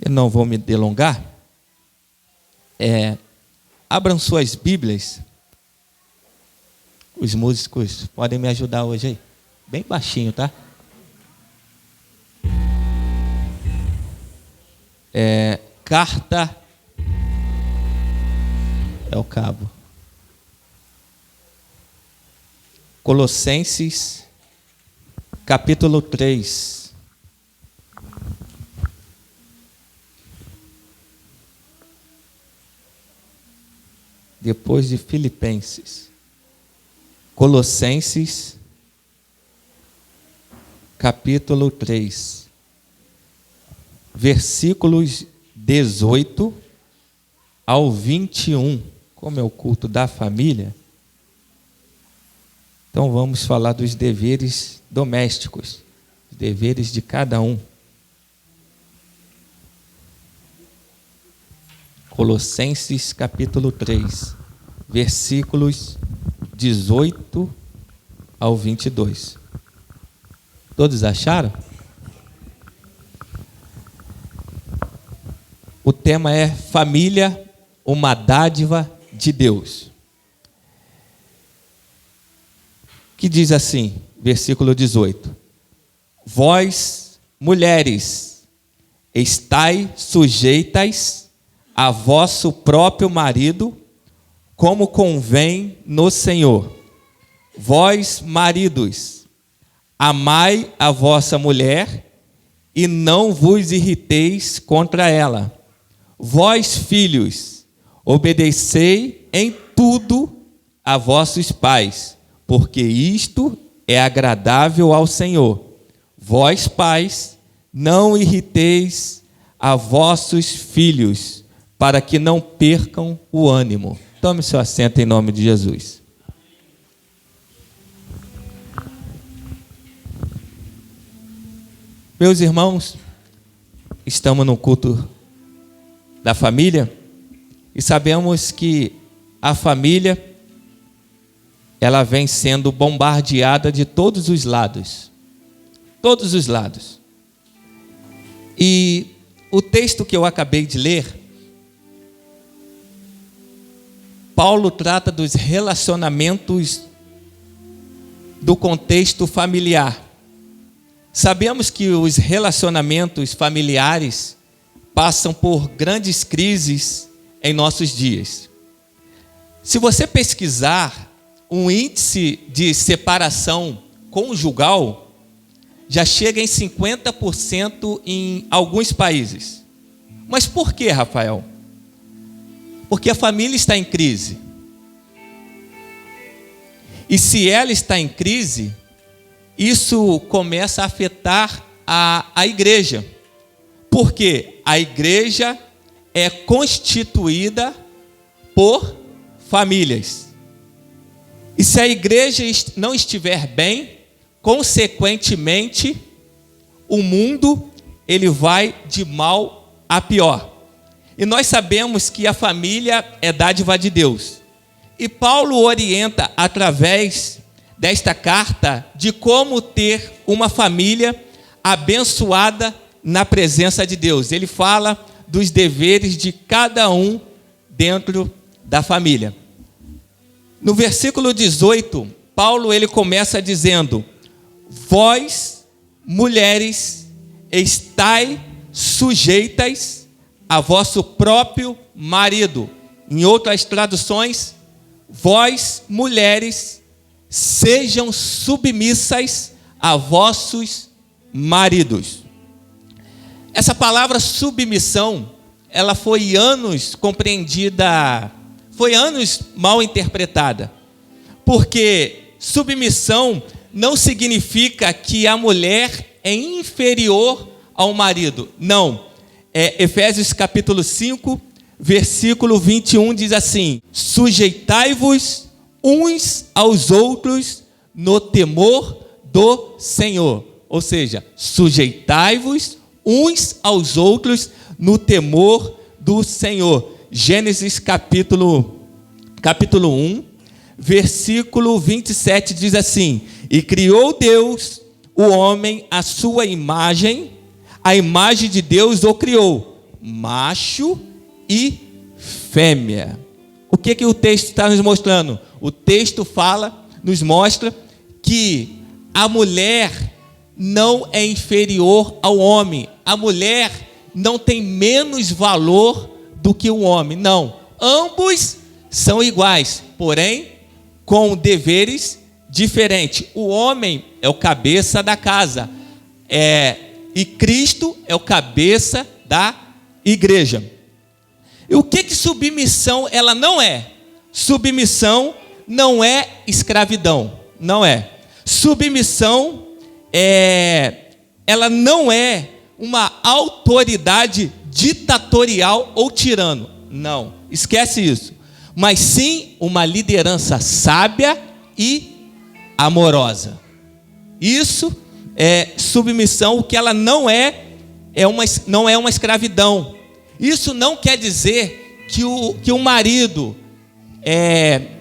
Eu não vou me delongar. Abram suas Bíblias. Os músicos podem me ajudar hoje aí. Bem baixinho, tá? Carta. É o cabo. Colossenses, capítulo 3. Depois de Filipenses. Colossenses, capítulo 3. Versículos 18 ao 21. Como é o culto da família, então vamos falar dos deveres domésticos, os deveres de cada um. Colossenses capítulo 3, versículos 18 ao 22. Todos acharam? O tema é família, uma dádiva de Deus. Que diz assim, versículo 18: Vós, mulheres, estai sujeitas a vosso próprio marido, como convém no Senhor. Vós, maridos, amai a vossa mulher e não vos irriteis contra ela. Vós, filhos, obedecei em tudo a vossos pais, porque isto é agradável ao Senhor. Vós, pais, não irriteis a vossos filhos, para que não percam o ânimo. Tome seu assento em nome de Jesus. Meus irmãos, estamos no culto da família e sabemos que a família ela vem sendo bombardeada de todos os lados. Todos os lados. E o texto que eu acabei de ler, Paulo trata dos relacionamentos do contexto familiar. Sabemos que os relacionamentos familiares passam por grandes crises em nossos dias. Se você pesquisar um índice de separação conjugal, já chega em 50% em alguns países. Mas por que, Rafael? Porque a família está em crise. E se ela está em crise, isso começa a afetar a igreja. Porque a igreja é constituída por famílias. E se a igreja não estiver bem, consequentemente, o mundo ele vai de mal a pior. E nós sabemos que a família é dádiva de Deus. E Paulo orienta através desta carta de como ter uma família abençoada na presença de Deus. Ele fala dos deveres de cada um dentro da família. No versículo 18, Paulo ele começa dizendo: Vós, mulheres, estai sujeitas a vosso próprio marido. Em outras traduções, vós, mulheres, sejam submissas a vossos maridos. Essa palavra submissão, ela foi anos compreendida, foi anos mal interpretada. Porque submissão não significa que a mulher é inferior ao marido. Não. Efésios capítulo 5, versículo 21 diz assim: Sujeitai-vos uns aos outros no temor do Senhor. Ou seja, sujeitai-vos uns aos outros no temor do Senhor. Gênesis capítulo 1, versículo 27 diz assim: E criou Deus o homem à sua imagem, a imagem de Deus o criou, macho e fêmea. O que o texto está nos mostrando? O texto nos mostra que a mulher não é inferior ao homem. A mulher não tem menos valor do que o homem. Não. Ambos são iguais, porém com deveres diferentes. O homem é o cabeça da casa, e Cristo é o cabeça da igreja. E o que submissão ela não é? Submissão não é escravidão, não é. Submissão ela não é uma autoridade ditatorial ou tirano, não, esquece isso. Mas sim uma liderança sábia e amorosa. Isso é submissão. O que ela não não é uma escravidão. Isso não quer dizer que o marido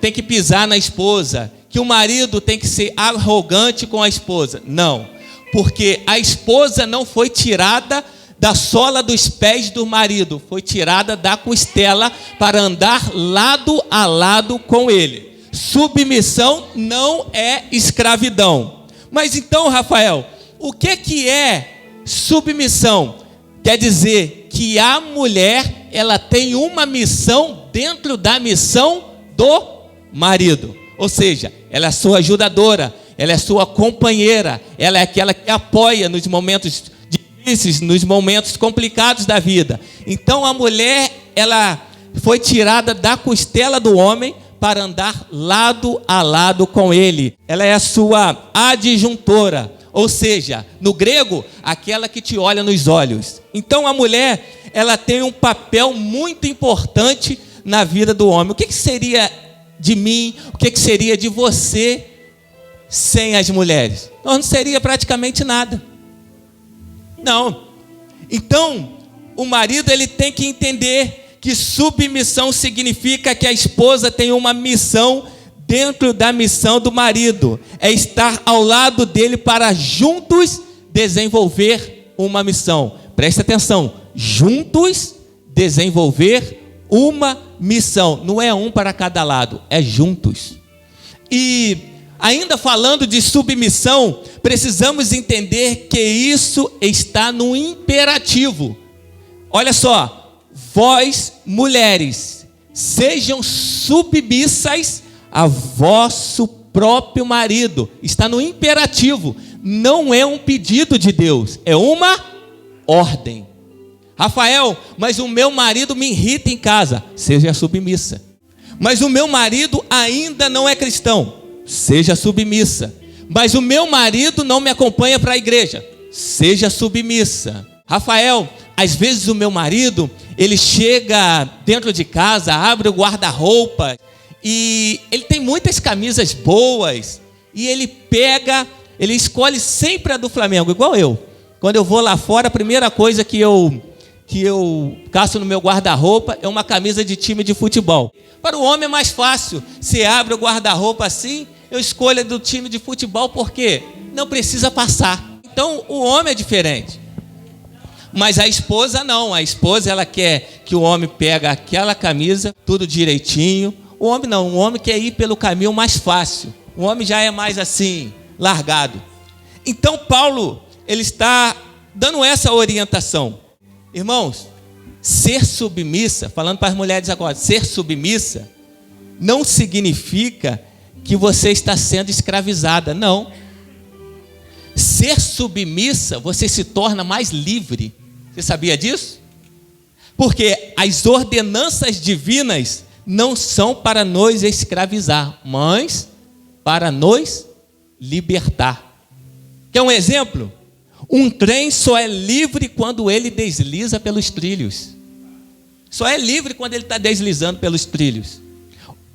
tem que pisar na esposa, que o marido tem que ser arrogante com a esposa. Não, porque a esposa não foi tirada da sola dos pés do marido, foi tirada da costela para andar lado a lado com ele. Submissão não é escravidão. Mas então, Rafael, o que é submissão? Quer dizer que a mulher, ela tem uma missão dentro da missão do marido. Ou seja, ela é sua ajudadora, ela é sua companheira, ela é aquela que apoia nos momentos difíceis, nos momentos complicados da vida. Então a mulher, ela foi tirada da costela do homem para andar lado a lado com ele. Ela é a sua adjuntora, ou seja, no grego, aquela que te olha nos olhos. Então a mulher, ela tem um papel muito importante na vida do homem. O que seria de mim, o que seria de você sem as mulheres? Nós não seria praticamente nada. Não. Então, o marido, ele tem que entender que submissão significa que a esposa tem uma missão dentro da missão do marido. É estar ao lado dele para juntos desenvolver uma missão. Preste atenção. Juntos desenvolver uma missão. Não é um para cada lado, é juntos. E ainda falando de submissão, precisamos entender que isso está no imperativo. Olha só, vós mulheres, sejam submissas a vosso próprio marido. Está no imperativo, não é um pedido de Deus, é uma ordem. Rafael, mas o meu marido me irrita em casa. Seja submissa. Mas o meu marido ainda não é cristão. Seja submissa. Mas o meu marido não me acompanha para a igreja. Seja submissa. Rafael, às vezes o meu marido, ele chega dentro de casa, abre o guarda-roupa e ele tem muitas camisas boas e ele escolhe sempre a do Flamengo, igual eu. Quando eu vou lá fora, a primeira coisa que eu caço no meu guarda-roupa é uma camisa de time de futebol. Para o homem é mais fácil. Você abre o guarda-roupa assim, eu escolho do time de futebol porque não precisa passar. Então o homem é diferente. Mas a esposa não. A esposa, ela quer que o homem pegue aquela camisa, tudo direitinho. O homem não. O homem quer ir pelo caminho mais fácil. O homem já é mais assim, largado. Então Paulo, ele está dando essa orientação. Irmãos, ser submissa, falando para as mulheres agora, ser submissa não significa que você está sendo escravizada, não. Ser submissa, você se torna mais livre. Você sabia disso? Porque as ordenanças divinas não são para nos escravizar, mas para nos libertar. Quer um exemplo? Um trem só é livre quando ele desliza pelos trilhos. Só é livre quando ele está deslizando pelos trilhos.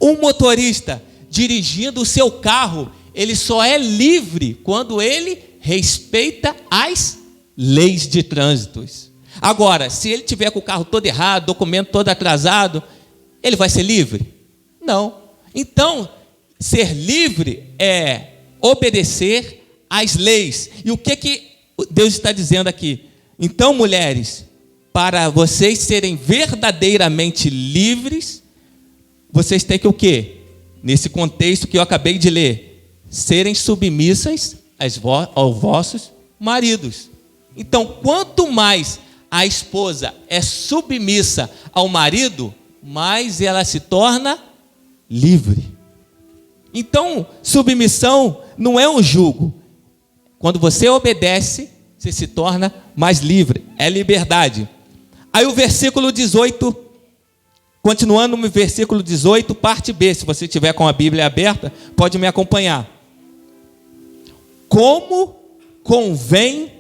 Um motorista dirigindo o seu carro, ele só é livre quando ele respeita as leis de trânsito. Agora, se ele tiver com o carro todo errado, documento todo atrasado, ele vai ser livre? Não. Então, ser livre é obedecer às leis. E o que Deus está dizendo aqui? Então, mulheres, para vocês serem verdadeiramente livres, vocês têm que o quê? Nesse contexto que eu acabei de ler, serem submissas aos vossos maridos. Então, quanto mais a esposa é submissa ao marido, mais ela se torna livre. Então, submissão não é um jugo. Quando você obedece, você se torna mais livre. É liberdade. Aí o versículo 18, continuando no versículo 18, parte B. Se você tiver com a Bíblia aberta, pode me acompanhar. Como convém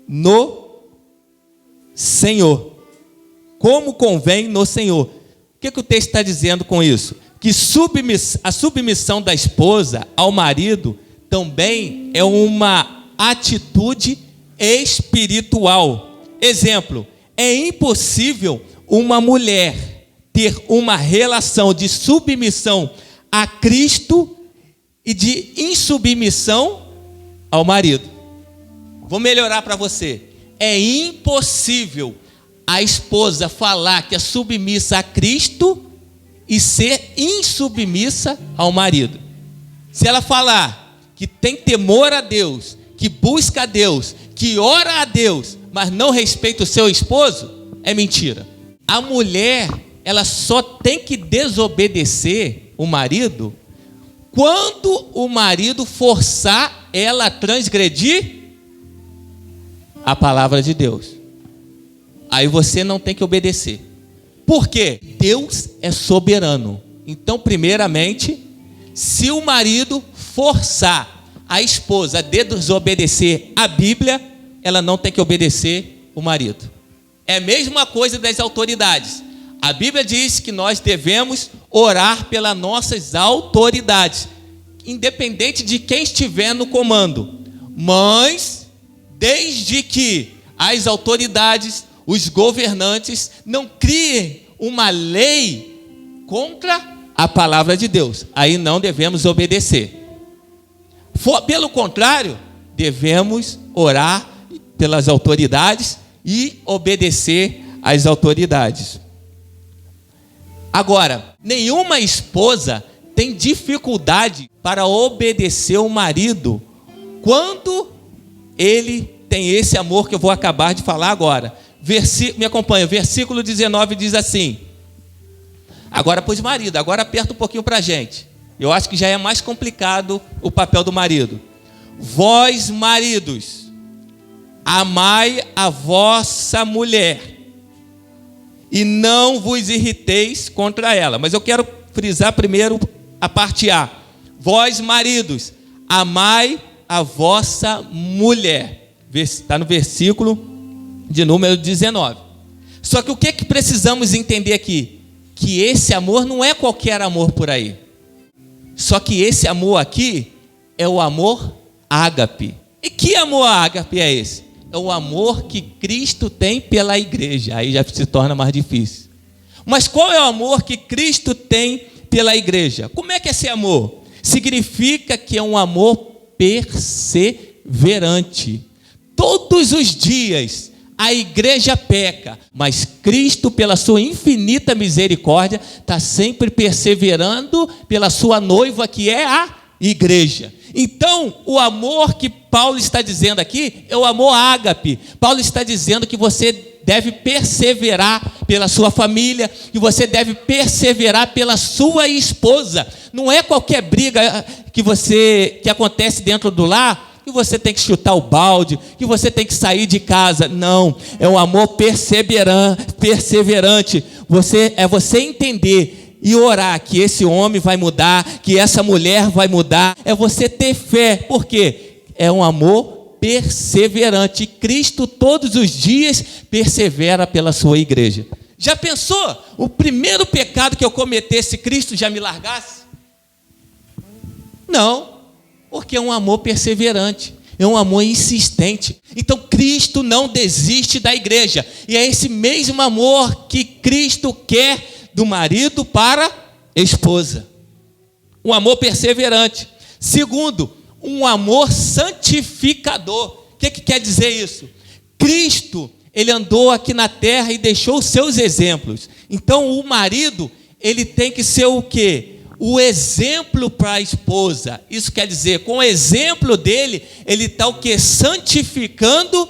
no Senhor. Como convém no Senhor. O que o texto está dizendo com isso? Que a submissão da esposa ao marido também é uma atitude espiritual. Exemplo, é impossível uma mulher ter uma relação de submissão a Cristo e de insubmissão ao marido. Vou melhorar para você. É impossível a esposa falar que é submissa a Cristo e ser insubmissa ao marido. Se ela falar que tem temor a Deus, que busca a Deus, que ora a Deus, mas não respeita o seu esposo, é mentira. A mulher, ela só tem que desobedecer o marido quando o marido forçar ela a transgredir a palavra de Deus. Aí você não tem que obedecer. Por quê? Deus é soberano. Então, primeiramente, se o marido forçar a esposa a desobedecer a Bíblia, ela não tem que obedecer o marido. É a mesma coisa das autoridades. A Bíblia diz que nós devemos orar pelas nossas autoridades, independente de quem estiver no comando. Mas, desde que as autoridades, os governantes, não criem uma lei contra a palavra de Deus, aí não devemos obedecer. Pelo contrário, devemos orar pelas autoridades e obedecer às autoridades. Agora, nenhuma esposa tem dificuldade para obedecer o marido quando ele tem esse amor que eu vou acabar de falar agora. Me acompanha, versículo 19 diz assim, agora para os maridos, agora aperta um pouquinho para a gente. Eu acho que já é mais complicado o papel do marido. Vós, maridos, amai a vossa mulher e não vos irriteis contra ela. Mas eu quero frisar primeiro a parte A. Vós, maridos, amai a vossa mulher. Está no versículo de número 19. Só que o que precisamos entender aqui? Que esse amor não é qualquer amor por aí. Só que esse amor aqui é o amor ágape. E que amor ágape é esse? É o amor que Cristo tem pela igreja. Aí já se torna mais difícil. Mas qual é o amor que Cristo tem pela igreja? Como é que é esse amor? Significa que é um amor perseverante. Todos os dias a igreja peca, mas Cristo, pela sua infinita misericórdia, está sempre perseverando pela sua noiva, que é a igreja. Então, o amor que Paulo está dizendo aqui é o amor ágape. Paulo está dizendo que você deve perseverar pela sua família, que você deve perseverar pela sua esposa. Não é qualquer briga que acontece dentro do lar, que você tem que chutar o balde, que você tem que sair de casa. Não, é um amor perseverante. Você entender e orar que esse homem vai mudar, que essa mulher vai mudar. É você ter fé. Por quê? É um amor perseverante. Cristo todos os dias persevera pela sua igreja. Já pensou? O primeiro pecado que eu cometesse, Cristo já me largasse? Não. Porque é um amor perseverante, é um amor insistente. Então Cristo não desiste da igreja. E é esse mesmo amor que Cristo quer do marido para a esposa. Um amor perseverante. Segundo, um amor santificador. O que quer dizer isso? Cristo, ele andou aqui na terra e deixou os seus exemplos. Então, o marido, ele tem que ser o quê? O exemplo para a esposa. Isso quer dizer, com o exemplo dele, ele está o quê? Santificando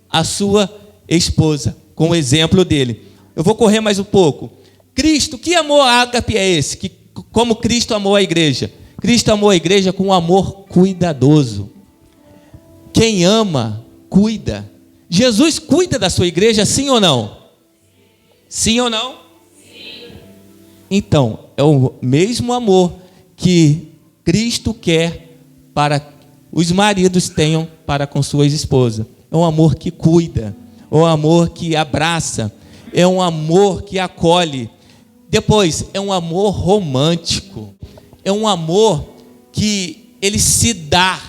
a sua esposa, com o exemplo dele. Eu vou correr mais um pouco. Cristo, que amor ágape é esse? Como Cristo amou a igreja? Cristo amou a igreja com um amor cuidadoso. Quem ama, cuida. Jesus cuida da sua igreja, sim ou não? Sim ou não? Sim. Então, é o mesmo amor que Cristo quer para os maridos tenham para com suas esposas. É um amor que cuida, é um amor que abraça, é um amor que acolhe. Depois, é um amor romântico, é um amor que ele se dá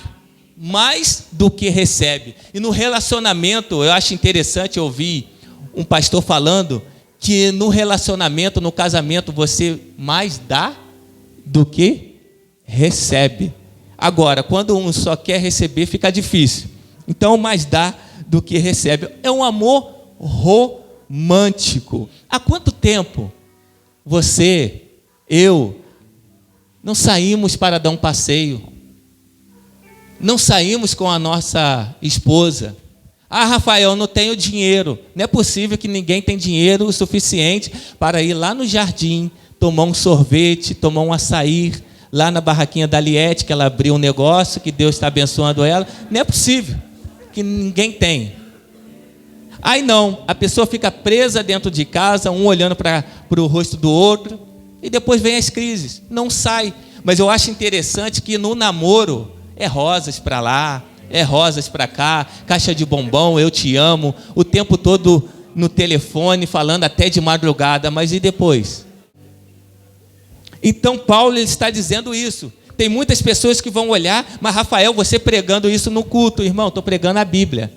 mais do que recebe. E no relacionamento, eu acho interessante ouvir um pastor falando que no relacionamento, no casamento, você mais dá do que recebe. Agora, quando um só quer receber, fica difícil. Então, mais dá do que recebe. É um amor romântico. Há quanto tempo você, eu, não saímos para dar um passeio? Não saímos com a nossa esposa? Ah, Rafael, eu não tenho dinheiro. Não é possível que ninguém tenha dinheiro o suficiente para ir lá no jardim, tomar um sorvete, tomar um açaí, lá na barraquinha da Liette, que ela abriu um negócio, que Deus está abençoando ela. Não é possível que ninguém tenha. Aí não, a pessoa fica presa dentro de casa, um olhando para o rosto do outro, e depois vem as crises, não sai. Mas eu acho interessante que no namoro é rosas para lá, é rosas para cá, caixa de bombom, eu te amo, o tempo todo no telefone, falando até de madrugada, mas e depois? Então Paulo está dizendo isso. Tem muitas pessoas que vão olhar, mas Rafael, você pregando isso no culto, irmão, estou pregando a Bíblia.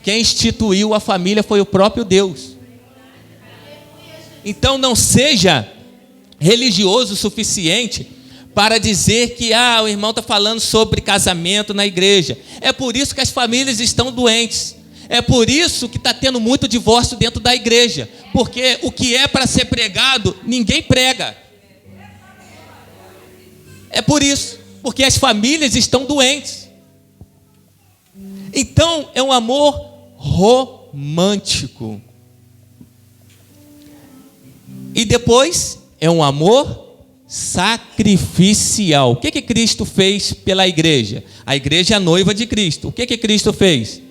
Quem instituiu a família foi o próprio Deus. Então não seja religioso o suficiente para dizer que o irmão está falando sobre casamento na igreja. É por isso que as famílias estão doentes. É por isso que está tendo muito divórcio dentro da igreja. Porque o que é para ser pregado, ninguém prega. É por isso. Porque as famílias estão doentes. Então, é um amor romântico. E depois, é um amor sacrificial. O que Cristo fez pela igreja? A igreja é a noiva de Cristo. O que Cristo fez?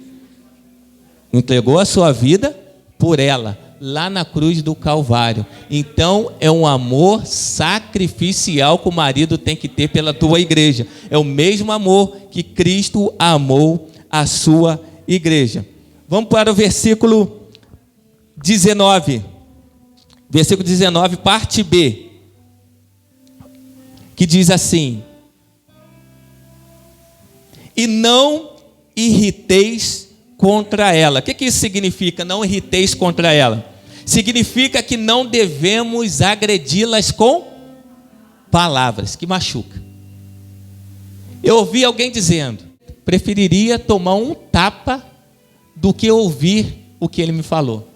Entregou a sua vida por ela, lá na cruz do Calvário. Então é um amor sacrificial que o marido tem que ter pela tua igreja. É o mesmo amor que Cristo amou a sua igreja. Vamos para o versículo 19. Versículo 19, parte B. Que diz assim: e não irriteis contra ela. O que isso significa? Não irriteis contra ela. Significa que não devemos agredi-las com palavras que machucam. Eu ouvi alguém dizendo: preferiria tomar um tapa do que ouvir o que ele me falou.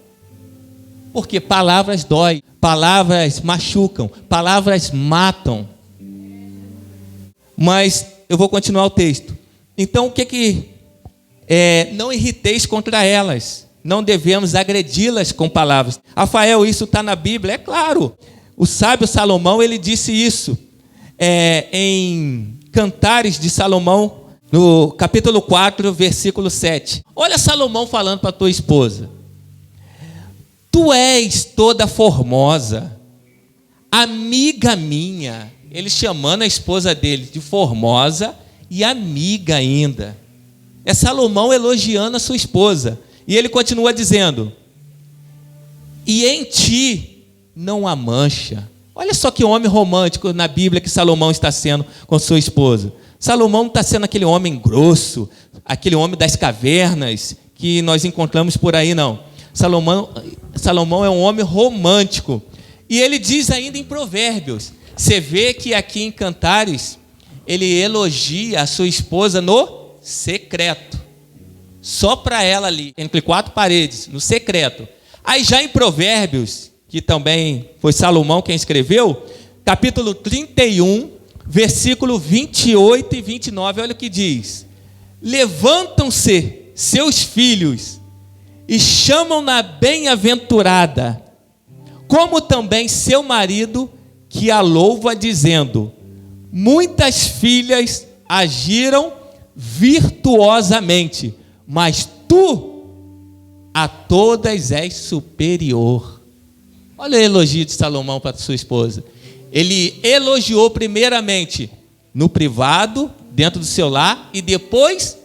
Porque palavras dói, palavras machucam, palavras matam. Mas eu vou continuar o texto. Então, o que não irriteis contra elas. Não devemos agredi-las com palavras. Rafael, isso está na Bíblia? É claro. O sábio Salomão, ele disse isso em Cantares de Salomão, no capítulo 4, versículo 7. Olha Salomão falando para a tua esposa: tu és toda formosa, amiga minha. Ele chamando a esposa dele de formosa e amiga ainda. É Salomão elogiando a sua esposa. E ele continua dizendo: e em ti não há mancha. Olha só que homem romântico na Bíblia que Salomão está sendo com sua esposa. Salomão não está sendo aquele homem grosso, aquele homem das cavernas que nós encontramos por aí, não. Salomão é um homem romântico. E ele diz ainda em Provérbios. Você vê que aqui em Cantares, ele elogia a sua esposa no secreto. só para ela ali, entre quatro paredes, no secreto. Aí já em Provérbios, que também foi Salomão quem escreveu, capítulo 31, versículo 28 e 29, olha o que diz: levantam-se seus filhos e chamam-na bem-aventurada, como também seu marido, que a louva, dizendo: muitas filhas agiram virtuosamente, mas tu a todas és superior. Olha o elogio de Salomão para sua esposa. Ele elogiou primeiramente no privado, dentro do seu lar, e depois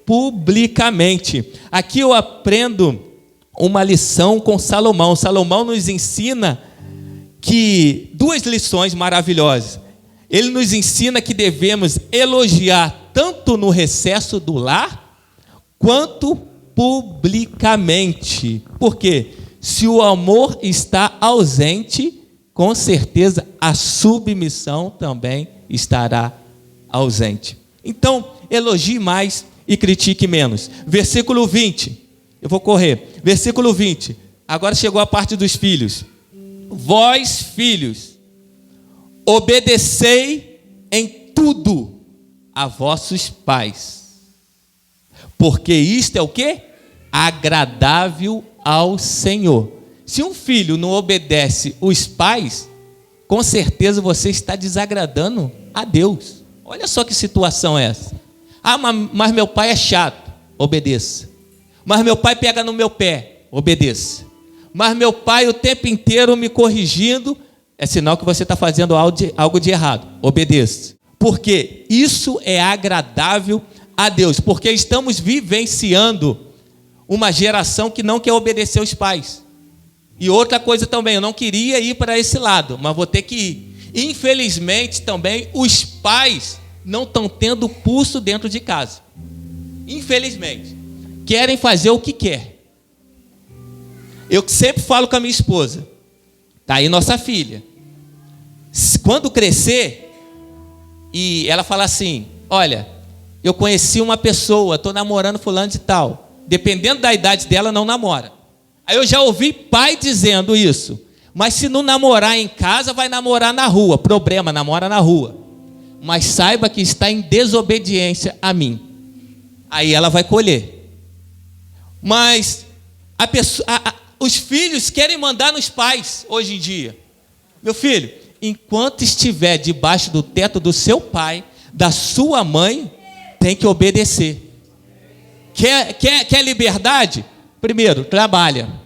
publicamente. Aqui eu aprendo uma lição com Salomão. Salomão nos ensina que duas lições maravilhosas. Ele nos ensina que devemos elogiar tanto no recesso do lar, quanto publicamente. Por quê? Se o amor está ausente, com certeza a submissão também estará ausente. Então, elogie mais e critique menos. Versículo 20. Eu vou correr. Versículo 20. Agora chegou a parte dos filhos. Vós, filhos, obedecei em tudo a vossos pais, porque isto é o quê? Agradável ao Senhor. Se um filho não obedece os pais, com certeza você está desagradando a Deus. Olha só que situação é essa. Ah, mas meu pai é chato. Obedeça. Mas meu pai pega no meu pé. Obedeça. Mas meu pai o tempo inteiro me corrigindo. É sinal que você está fazendo algo de errado. Obedeça. Porque isso é agradável a Deus. Porque estamos vivenciando uma geração que não quer obedecer os pais. E outra coisa também, eu não queria ir para esse lado, mas vou ter que ir. Infelizmente também os pais não estão tendo pulso dentro de casa. Infelizmente. Querem fazer o que quer. Eu sempre falo com a minha esposa, está aí nossa filha. Quando crescer, e ela fala assim, olha, eu conheci uma pessoa, estou namorando fulano de tal. Dependendo da idade dela, não namora. Aí eu já ouvi pai dizendo isso. Mas se não namorar em casa, vai namorar na rua. Problema, namora na rua. Mas saiba que está em desobediência a mim. Aí ela vai colher. Mas os filhos querem mandar nos pais hoje em dia. Meu filho, enquanto estiver debaixo do teto do seu pai, da sua mãe, tem que obedecer. Quer liberdade? Primeiro, trabalha.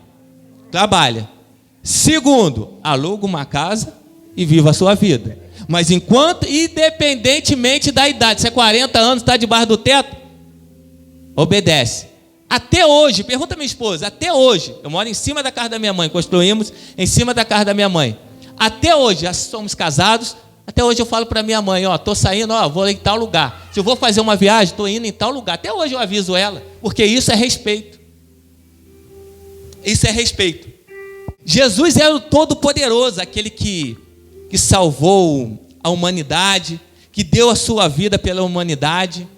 Segundo, aluga uma casa e viva a sua vida. Mas independentemente da idade, se é 40 anos, está debaixo do teto, obedece. Até hoje, pergunta a minha esposa, até hoje, eu moro em cima da casa da minha mãe, construímos em cima da casa da minha mãe. Até hoje, já somos casados, até hoje eu falo para minha mãe, estou saindo, vou em tal lugar. Se eu vou fazer uma viagem, estou indo em tal lugar. Até hoje eu aviso ela, porque isso é respeito. Isso é respeito. Jesus era o Todo-Poderoso, aquele que salvou a humanidade, que deu a sua vida pela humanidade.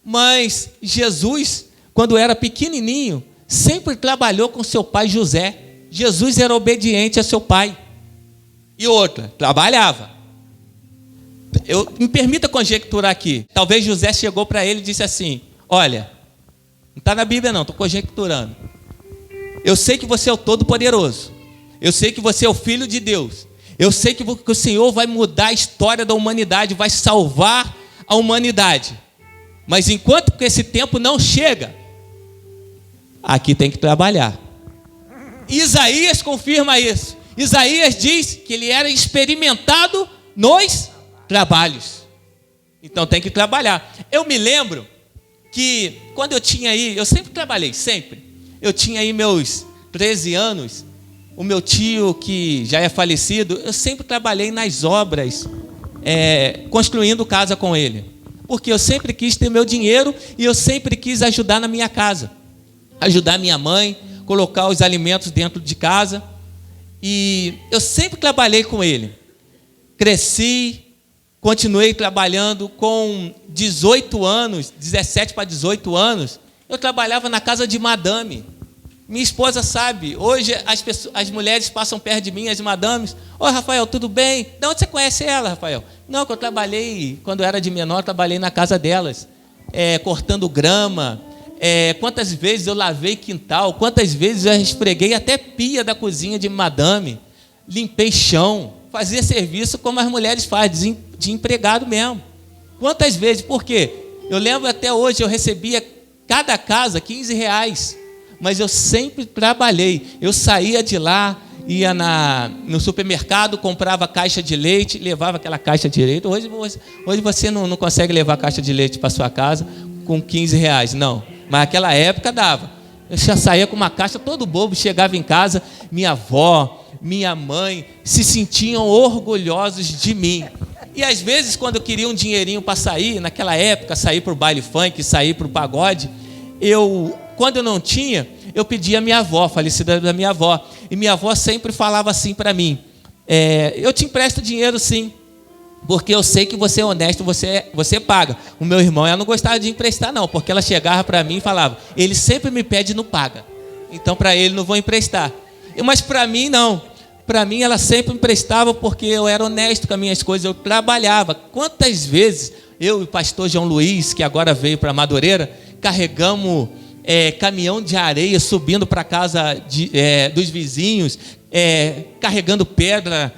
Mas Jesus, quando era pequenininho, sempre trabalhou com seu pai José. Jesus era obediente a seu pai. E outra, trabalhava. Me permita conjecturar aqui. Talvez José chegou para ele e disse assim, olha, não está na Bíblia não, estou conjecturando. Eu sei que você é o Todo-Poderoso. Eu sei que você é o Filho de Deus. Eu sei que o Senhor vai mudar a história da humanidade, vai salvar a humanidade. Mas enquanto que esse tempo não chega, aqui tem que trabalhar. Isaías confirma isso. Isaías diz que ele era experimentado nos trabalhos. Então tem que trabalhar. Eu me lembro que quando eu tinha aí, eu sempre trabalhei, sempre. Eu tinha aí meus 13 anos, o meu tio que já é falecido, eu sempre trabalhei nas obras, construindo casa com ele. Porque eu sempre quis ter meu dinheiro e eu sempre quis ajudar na minha casa. Ajudar minha mãe, colocar os alimentos dentro de casa. E eu sempre trabalhei com ele. Cresci, continuei trabalhando com 18 anos, 17 para 18 anos. Eu trabalhava na casa de madame. Minha esposa sabe, hoje as mulheres passam perto de mim, as madames. Oi, Rafael, tudo bem? De onde você conhece ela, Rafael? Não, que eu trabalhei, quando eu era de menor, trabalhei na casa delas, cortando grama. Quantas vezes eu lavei quintal, quantas vezes eu esfreguei até pia da cozinha de madame, limpei chão, fazia serviço como as mulheres fazem, de empregado mesmo. Quantas vezes? Por quê? Eu lembro até hoje, eu recebia cada casa R$15, mas eu sempre trabalhei. Eu saía de lá, ia no supermercado, comprava caixa de leite, levava aquela caixa de leite. Hoje você não consegue levar caixa de leite para sua casa com R$15, não. Mas naquela época dava. Eu já saía com uma caixa, todo bobo, chegava em casa, minha avó, minha mãe se sentiam orgulhosos de mim. E às vezes, quando eu queria um dinheirinho para sair, naquela época, sair para o baile funk, sair para o pagode, quando eu não tinha, eu pedia a minha avó, falecida da minha avó. E minha avó sempre falava assim para mim, eu te empresto dinheiro sim, porque eu sei que você é honesto, você paga. O meu irmão, ela não gostava de emprestar não, porque ela chegava para mim e falava, ele sempre me pede e não paga, então para ele não vou emprestar. Mas para mim não. Para mim, ela sempre me emprestava porque eu era honesto com as minhas coisas, eu trabalhava. Quantas vezes eu e o pastor João Luiz, que agora veio para Madureira, carregamos caminhão de areia subindo para a casa dos vizinhos, carregando pedra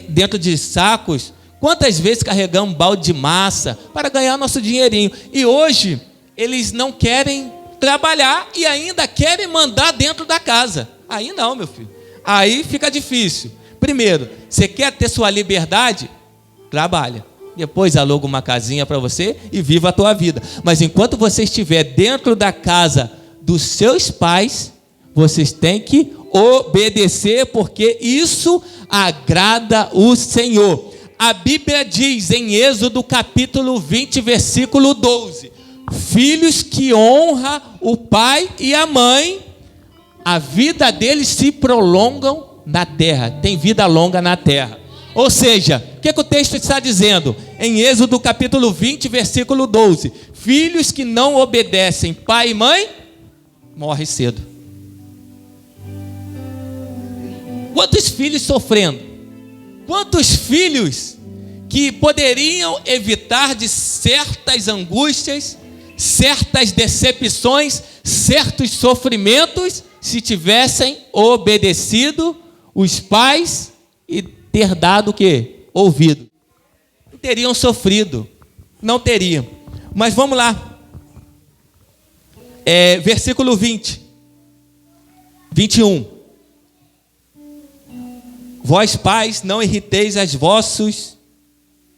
dentro de sacos. Quantas vezes carregamos balde de massa para ganhar nosso dinheirinho. E hoje, eles não querem trabalhar e ainda querem mandar dentro da casa. Aí não, meu filho. Aí fica difícil. Primeiro, você quer ter sua liberdade? Trabalha. Depois aluga uma casinha para você e viva a tua vida. Mas enquanto você estiver dentro da casa dos seus pais, vocês têm que obedecer, porque isso agrada o Senhor. A Bíblia diz em Êxodo capítulo 20, versículo 12: filhos que honram o pai e a mãe, a vida deles se prolongam na terra, tem vida longa na terra. Ou seja, o que o texto está dizendo? Em Êxodo capítulo 20, versículo 12: filhos que não obedecem pai e mãe, morrem cedo. Quantos filhos sofrendo? Quantos filhos que poderiam evitar de certas angústias, certas decepções, certos sofrimentos, se tivessem obedecido os pais e ter dado o quê? Ouvido. Não teriam sofrido, não teriam. Mas vamos lá. Versículo 21. Vós pais, não irriteis as vossos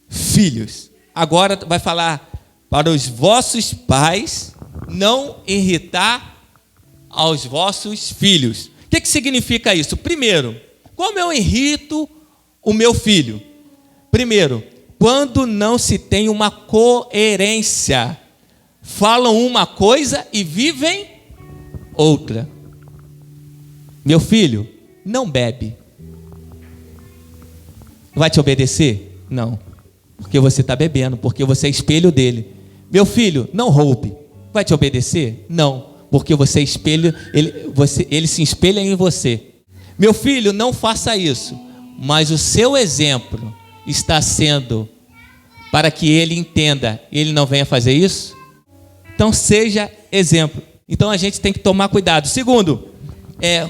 filhos. Agora vai falar para os vossos pais não irritar aos vossos filhos. O que significa isso? Primeiro, como eu irrito o meu filho? Primeiro, quando não se tem uma coerência. Falam uma coisa e vivem outra. Meu filho, não bebe. Vai te obedecer? Não. Porque você está bebendo, porque você é espelho dele. Meu filho, não roube. Vai te obedecer? Não. Porque você é espelho, ele se espelha em você. Meu filho, não faça isso. Mas o seu exemplo está sendo para que ele entenda, ele não venha fazer isso? Então seja exemplo. Então a gente tem que tomar cuidado. Segundo,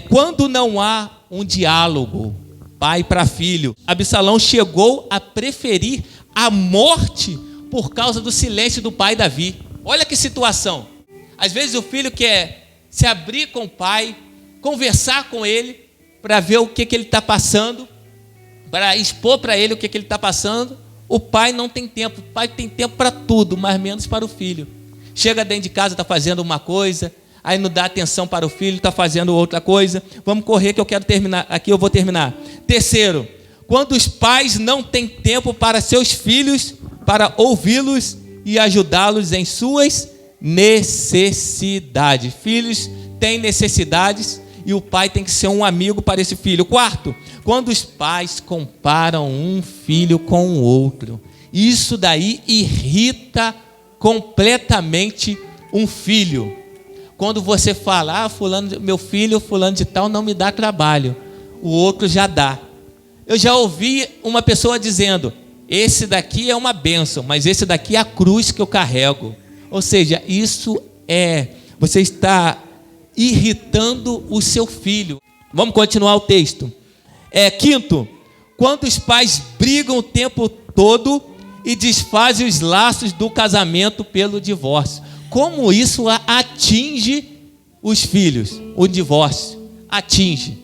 quando não há um diálogo, pai para filho, Absalão chegou a preferir a morte por causa do silêncio do pai Davi. Olha que situação. Às vezes o filho quer se abrir com o pai, conversar com ele, para ver o que ele está passando, para expor para ele o que ele está passando. O pai não tem tempo. O pai tem tempo para tudo, mas menos para o filho. Chega dentro de casa, está fazendo uma coisa, aí não dá atenção para o filho, está fazendo outra coisa. Vamos correr que eu quero terminar. Aqui eu vou terminar. Terceiro, quando os pais não têm tempo para seus filhos, para ouvi-los e ajudá-los em suas necessidades. Filhos têm necessidades e o pai tem que ser um amigo para esse filho. Quarto, quando os pais comparam um filho com o outro, isso daí irrita completamente um filho. Quando você fala, meu filho fulano de tal não me dá trabalho, o outro já dá. Eu já ouvi uma pessoa dizendo, esse daqui é uma bênção, mas esse daqui é a cruz que eu carrego. Ou seja, você está irritando o seu filho. Vamos continuar o texto. Quinto, quando os pais brigam o tempo todo e desfazem os laços do casamento pelo divórcio. Como isso atinge os filhos? O divórcio atinge.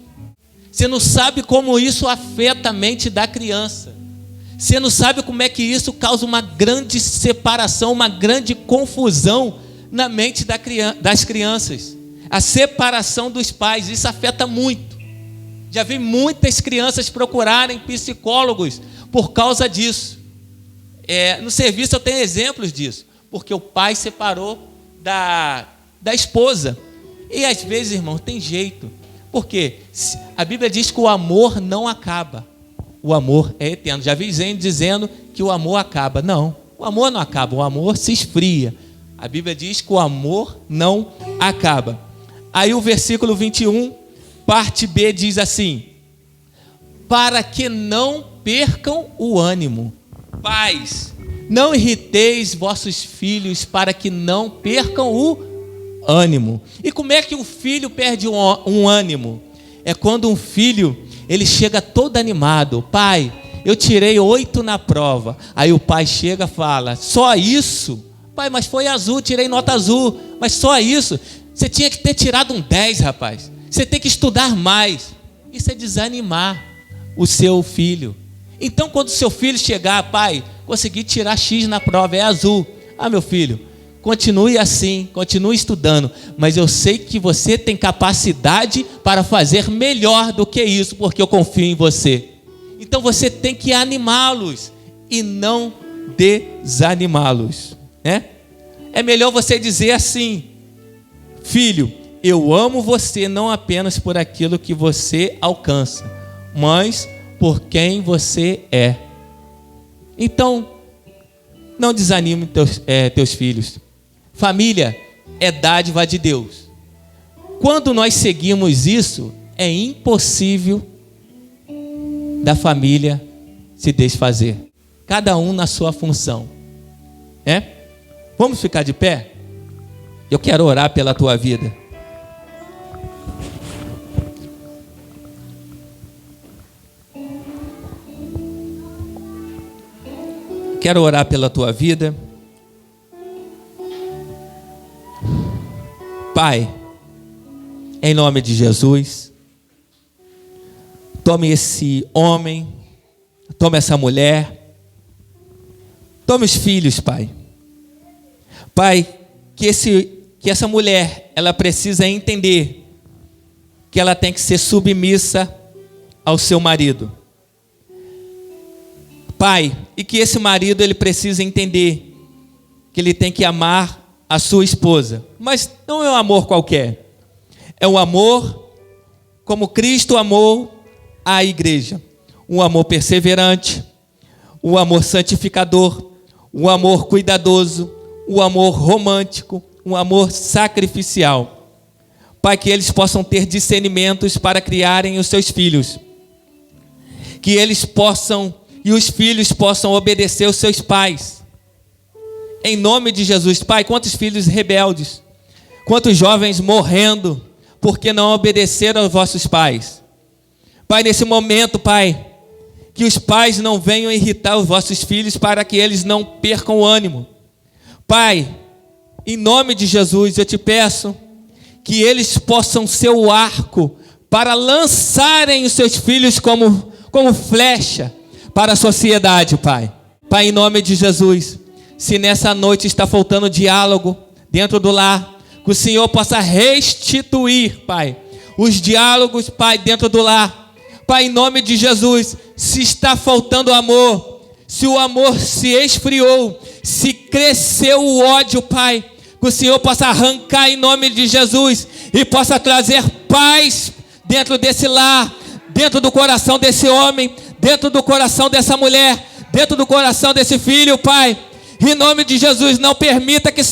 Você não sabe como isso afeta a mente da criança. Você não sabe como é que isso causa uma grande separação, uma grande confusão na mente das crianças. A separação dos pais, isso afeta muito. Já vi muitas crianças procurarem psicólogos por causa disso. No serviço eu tenho exemplos disso, porque o pai separou da esposa. E às vezes, irmão, tem jeito. Porque a Bíblia diz que o amor não acaba. O amor é eterno. Já vi gente dizendo que o amor acaba. Não, o amor não acaba, o amor se esfria. A Bíblia diz que o amor não acaba. Aí o versículo 21, parte B, diz assim: para que não percam o ânimo. Pais, não irriteis vossos filhos para que não percam o ânimo. E como é que o filho perde um ânimo? É quando um filho, ele chega todo animado. Pai, eu tirei 8 na prova. Aí o pai chega e fala, só isso? Pai, mas foi azul, tirei nota azul. Mas só isso? Você tinha que ter tirado um 10, rapaz. Você tem que estudar mais. Isso é desanimar o seu filho. Então quando o seu filho chegar, pai, consegui tirar X na prova, é azul. Meu filho, continue assim, continue estudando, mas eu sei que você tem capacidade para fazer melhor do que isso, porque eu confio em você. Então você tem que animá-los e não desanimá-los, né? É melhor você dizer assim: filho, eu amo você não apenas por aquilo que você alcança, mas por quem você é. Então, não desanime teus filhos. Família é dádiva de Deus. Quando nós seguimos isso, é impossível da família se desfazer. Cada um na sua função. Vamos ficar de pé? Eu quero orar pela tua vida. Quero orar pela tua vida. Pai, em nome de Jesus, tome esse homem, tome essa mulher, tome os filhos, Pai. Pai, que essa mulher, ela precisa entender que ela tem que ser submissa ao seu marido. Pai, e que esse marido, ele precisa entender que ele tem que amar a sua esposa, mas não é um amor qualquer, é um amor como Cristo amou a igreja, um amor perseverante, um amor santificador, um amor cuidadoso, um amor romântico, um amor sacrificial. Pai, que eles possam ter discernimentos para criarem os seus filhos, que eles possam e os filhos possam obedecer os seus pais. Em nome de Jesus, Pai, quantos filhos rebeldes, quantos jovens morrendo, porque não obedeceram aos vossos pais. Pai, nesse momento, Pai, que os pais não venham irritar os vossos filhos para que eles não percam o ânimo. Pai, em nome de Jesus, eu te peço que eles possam ser o arco para lançarem os seus filhos como flecha para a sociedade, Pai. Pai, em nome de Jesus, se nessa noite está faltando diálogo dentro do lar, que o Senhor possa restituir, Pai, os diálogos, Pai, dentro do lar. Pai, em nome de Jesus, se está faltando amor, se o amor se esfriou, se cresceu o ódio, Pai, que o Senhor possa arrancar em nome de Jesus e possa trazer paz dentro desse lar, dentro do coração desse homem, dentro do coração dessa mulher, dentro do coração desse filho, Pai. Em nome de Jesus, não permita que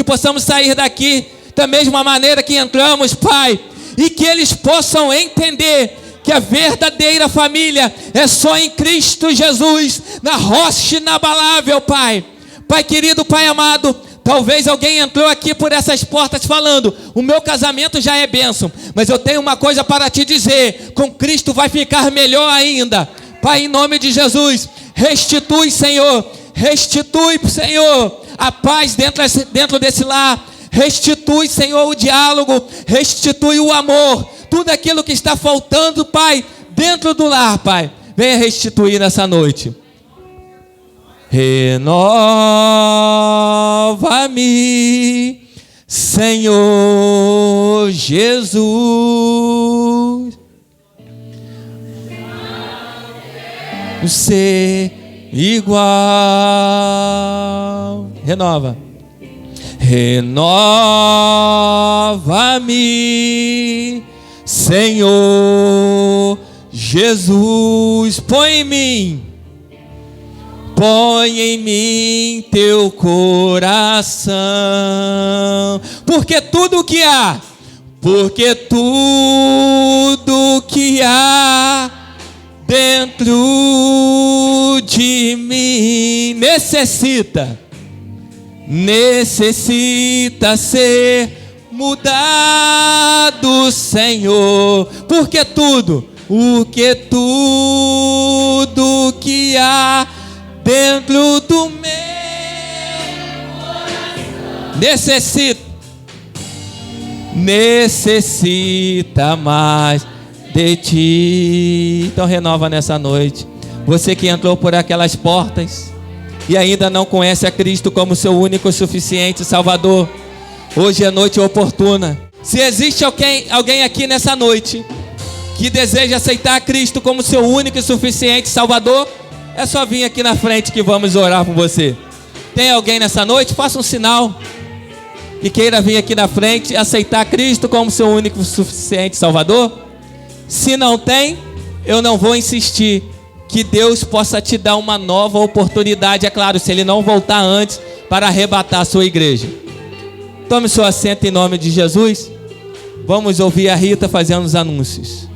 possamos sair daqui da mesma maneira que entramos, Pai. E que eles possam entender que a verdadeira família é só em Cristo Jesus, na rocha inabalável, Pai. Pai querido, Pai amado, talvez alguém entrou aqui por essas portas falando: o meu casamento já é bênção, mas eu tenho uma coisa para te dizer: com Cristo vai ficar melhor ainda. Pai, em nome de Jesus, restitui, Senhor, a paz dentro desse lar. Restitui, Senhor, o diálogo, restitui o amor, tudo aquilo que está faltando, Pai, dentro do lar, Pai, venha restituir nessa noite. Renova-me, Senhor Jesus, ser igual. Renova-me, Senhor Jesus, põe em mim teu coração, porque tudo que há dentro de mim necessita ser mudado, Senhor, porque tudo que há dentro do meu coração necessita mais de ti. Então renova nessa noite. Você que entrou por aquelas portas e ainda não conhece a Cristo como seu único e suficiente Salvador, hoje é noite oportuna. Se existe alguém aqui nessa noite que deseja aceitar a Cristo como seu único e suficiente Salvador, é só vir aqui na frente que vamos orar por você. Tem alguém nessa noite? Faça um sinal que queira vir aqui na frente e aceitar Cristo como seu único e suficiente Salvador. Se não tem, eu não vou insistir. Que Deus possa te dar uma nova oportunidade, é claro, se Ele não voltar antes, para arrebatar a sua igreja. Tome seu assento em nome de Jesus. Vamos ouvir a Rita fazendo os anúncios.